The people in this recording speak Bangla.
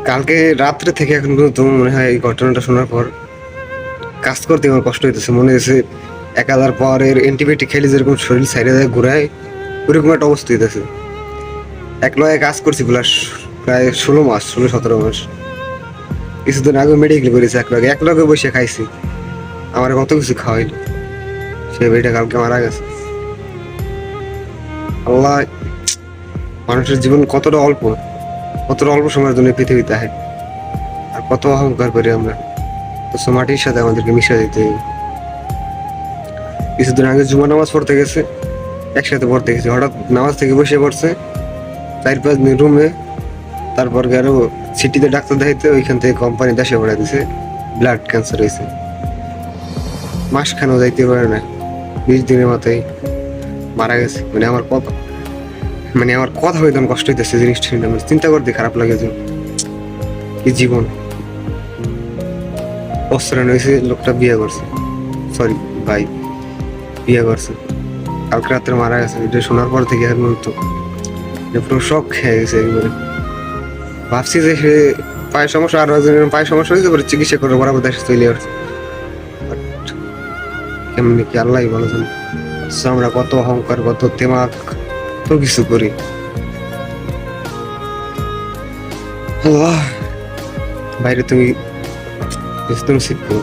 কালকে রাত্রে থেকে এখন পর্যন্ত মনে হয় এই ঘটনাটা শোনার পর কাজ করতে আমার কষ্ট হইতেছে। মনে হয়েছে 1000 পাওয়ারের অ্যান্টিবায়োটিক খেলে যেরকম শরীর সাইডে যায় ঘুরায়, ওরকম একটা অবস্থা হইতেছে। এক লগে কাজ করছি প্লাস প্রায় 16 মাস, 16-17 মাস। কিছুদিন আগে মেডিকেল করেছি এক লগে বসে খাইছি। আমার কত কিছু খাওয়াইলো, সে বেটা কালকে মারা গেছে। আল্লাহ, মানুষের জীবন কতটা অল্প সময়ের জন্য পৃথিবীতে আহে, আর কত অহংকার করি আমরা। তো মাটির সাথে আমাদেরকে মিশে দিতে হবে। কিছুদিন আগে জুমা নামাজ পড়তে গেছে, একসাথে পড়তে গেছি, হঠাৎ নামাজ থেকে বসে পড়ছে 4-5 দিন রুমে। তারপর গেল সিটিতে ডাক্তার দেখাইতে, ওইখান থেকে কোম্পানি দেশে পড়া দিছে, ব্লাড ক্যান্সার হয়েছে। মাসখানেও যাইতে পারে না, 20 দিনের মাথায় মারা গেছে। আমার কথা হইতাম কষ্ট হইতেছে জিনিসটা নিয়ে। আমার চিন্তা করতে খারাপ লাগে যে কি জীবন। অস্ত্রায়ণ হয়েছে, লোকটা বিয়ে করছে, সরি ভাই, বিয়ে করছে, কালকে রাত্রে মারা গেছে। এটা শোনার পর থেকে এখন তো পুরো শখ খেয়ে গেছে একবারে। ভাবছি যে সে পায়ের সমস্যা, আরো একজনের পায়ের সমস্যা হয়েছে, পরে চিকিৎসা করে বরাবর দেশে চলে আসছে। কেমনি কি আল্লাহ ভালো জানে। আমরা কত অহংকার, কত তেমাক, কত কিছু করি। আল্লাহ, বাইরে তুমি শিখবো।